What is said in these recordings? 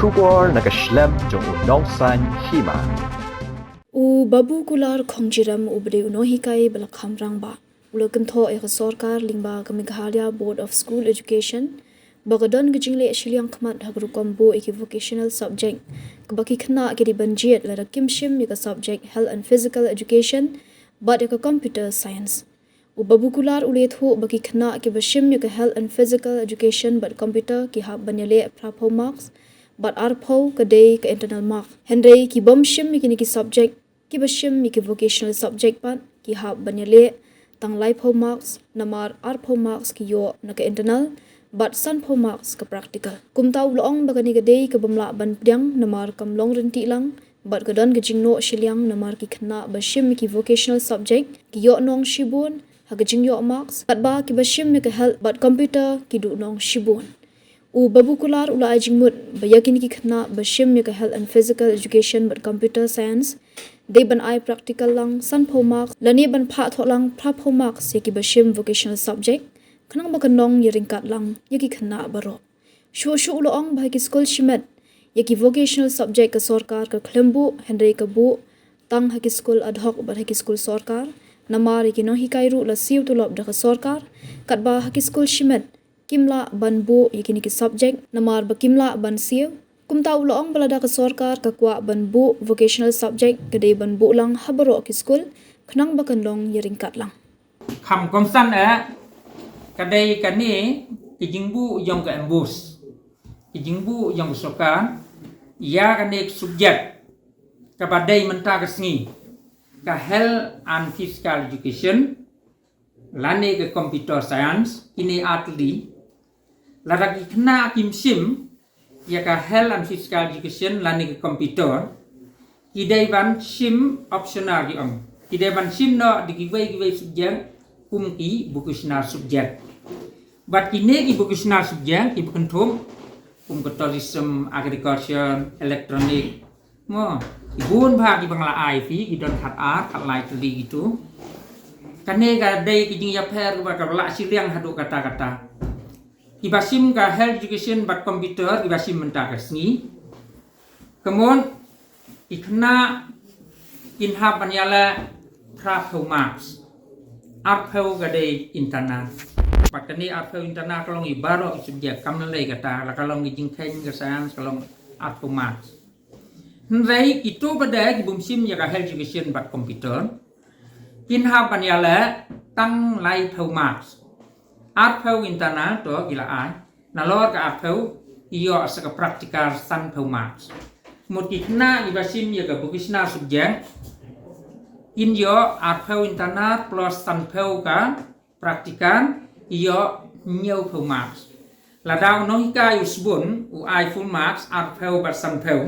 Shubor nakaslem jong unongsan hima. U babu kular khongjiram ubre unohikai balakham rangba. Ulakantho ek sarkar lingba Meghalaya Board of School Education bagadon gijingle shiliang khmat hagrukombo ek vocational subject kabaki khna ke banjiet la kimshim ek subject health and physical education but ek computer science. U babu kular uletho baki khna ke bashim ek health and physical education but computer ki hab banyale prapho marks but arpho kadai ke internal mark. Henry ki bomshim ki subject ki bashim ki vocational subject pan ki hab banyale tang life marks namar arpho marks ki yo na ka internal but san pho marks ka practical kumtaw loong bagani gadei ka bamla ban pdyang namar kam long rinti lang but gadon gijingno shiliang namar ki khna bashim ki vocational subject ki yo nong shibun hagajing yo marks but ba ki bashim ka health but computer ki du nong shibun u babu kular ula jingmut bayakin ki khna bashim ka health and physical education but computer science they ban I practical lang san pho marks lani ban pha tho lang pha pho marks se ki bashim vocational subject khnang ba kanong yiringkat lang yaki khna baro shu shu uloong bhai ki school shimet yaki vocational subject ka sarkar ka khlembu henry ka bu tang ha ki school ad hoc ba ha ki school sarkar namar ki no hikai ru la siu tu lob da ka sarkar kat ba ha ki school shimet kimla ban bu yaki ni ki subject namar ba kimla ban siu kumta uloong balada ka sarkar ka kwa ban bu vocational subject kade ban bu lang habaro ki school khnang ba kanong yiringkat lang kham kom san kadai kani kijingbu yang ke embus kijingbu yang sokan ya kani subjek kepada menta kesni ka health and physical education lani ke computer science ini atli laragi kena kimsim ya ka health and physical education lani ke computer kidai ban sim optional ki kidai ban sim no digiwai subjek kumki vocational subject. But kini ki vocational subject ki bukantum tourism, agriculture, electronic, mo ibun bhag ki bangla IV ki don khat art khat lai tuli gitu. Kane ga dai ki jing ya pher ba ka la siliang hadu kata-kata. Ki basim ka health education but computer ki basim menta ka sngi. Kemudian ikna kinha panyala prapho marks. Arpho gadai internet. Pakani arpho internet kalong ibaro subjek kamnalai kata la kalong jingkeng ke sains kalong arpho marks. Nrai itu pada ki bumsim ya ka health education but computer. Kinha panyala tang lai pho marks. Arpho internet to gila ai. Nalor ka arpho iyo sa ka practical san pho marks. Mutikna ibasim ya ka vocational subjek in yo arpho internet plus sanpho ka praktikan iyo nhiều pho marks là đau nói cái usbun u ai full marks arpho but sanpho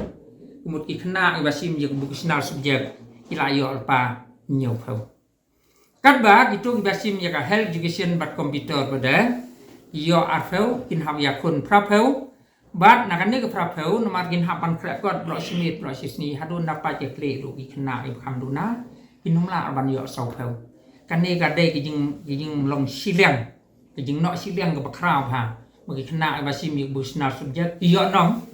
một cái khna và sim yo vocational subject ila yo alpa nhiều pho các ba itu ba sim yo ka health education but computer pada yo arpho kin hab ya kun prapho bat nakane ka prapho namar kin hapan krakot lo smith lo sisni hadun dapat je kle lu ki khna im khamduna inumla ban yo sau phau kane ga dei ki jing long siliang ki jing no siliang ga bakrao ha mo ki khna ba sim mi busna subject yo nong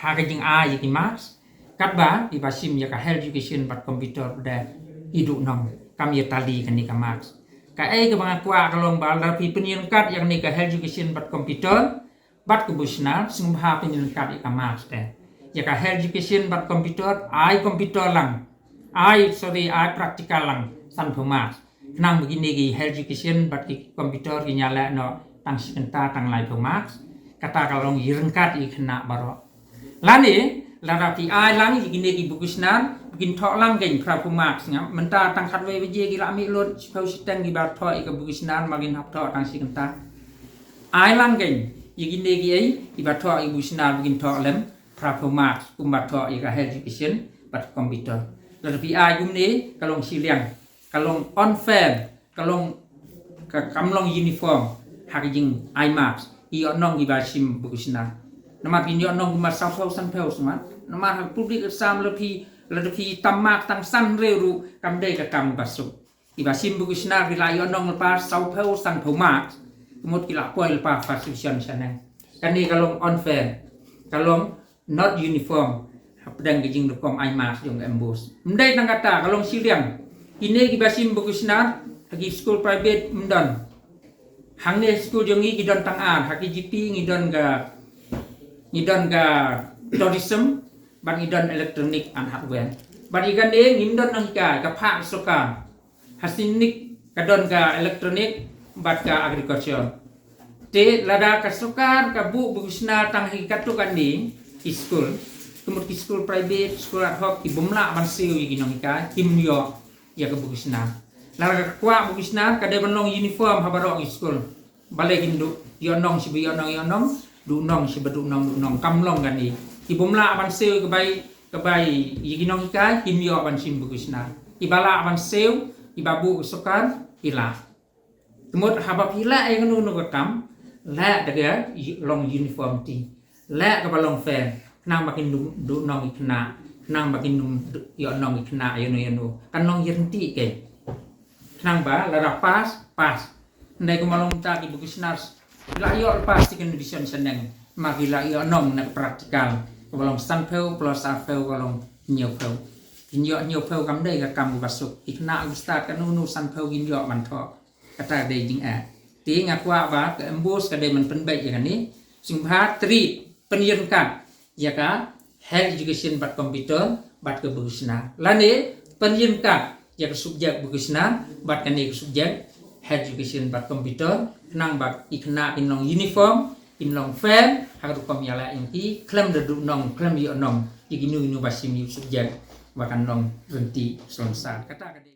ha ga jing a yi ki marks kat ba ki ba sim ya ka health education but computer da idu nong kam ye tali kan ni ka marks ka ai ka bang kwa ka long ba la pi penyen kat yang ni ka health education but computer but ku busna sum ha penyen kat ka marks da ya ka health education but computer ai computer lang I practical lang san pho marks nang begini ki health education but ki computer ki nyala no tang sekenta tang lai pho marks kata kalong yirengkat i khna baro lani lara pi ai lang begini ki bukusnan begin thok lang gain pho marks nya menta tang khat we je ki la mi lot pho sitang ki bar tho i ka bukusnan magin hap tho tang sekenta ai lang gain begini ki ai i bar tho i bukusnan begin thok lem pho marks kum bar tho i ka health education but computer Lalu ai gum ni kalong siliang, kalong on fair, kalong kamlong uniform, hakijing ai marks, iyo nong ibasim bukusna. Nama pin iyo nong gumar sampau semua. Nama publik sam lepi tamak tang san reru kamdei ka kam basuk. Ibasim bukusna bila iyo nong lepas sampau marks, kemudian kila poil lepas fashion sana. Kani kalong on fair, kalong not uniform pedang gejing dekom ai mas jong embus mendai nang kata kalong siliang ini gibasim bagusna hagi school private mendon hangne school jongi gidon tangan hagi GP ngidon ga tourism ban ngidon electronic and hardware ban igan de ngindon nang ka phak sokan hasinik kadon ga electronic bat ka agriculture te lada kasukar ka bu bagusna tang hagi katukan ni school kumut school private school ad hoc ibumla ban siu ginong ka kimyo ya ka bagusna lara kwa bugisna kade banong uniform habaro school bale gindu yonong si yonong du nong si du nong kamlong gani ibumla aban seu kebai yiginong ka kimyo aban sim bugisna ibala aban seu ibabu sokan ila kemut habab ila ay nganu kam la daga long uniform ti la ka balong fan nang makin du nong ikna nang makin yonong ikna ayono kanong yenti ke nang ba lara pas ndai ko malong ta ki bugisnas la yo pas ti condition seneng magi la yo nong na praktikal ko balong sanpeu plus sanpeu balong nyopeu nyopeu kam dai ka kam basuk ikna ustad kan nu sanpeu gin yo man tho kata dai jing a ti ngakwa ba ke embus ka dai man penbai ya ni sing bha tri penyen kan ya ka health education bat komputer bat ke bugisna lane penyen kan ya ke subjek bugisna bat kani ke subjek health education bat komputer nang bat ikna inong uniform inong fan haru kom yala inti klem dedu nong klem yo nong iginu basim subjek bakan nong renti selesai kata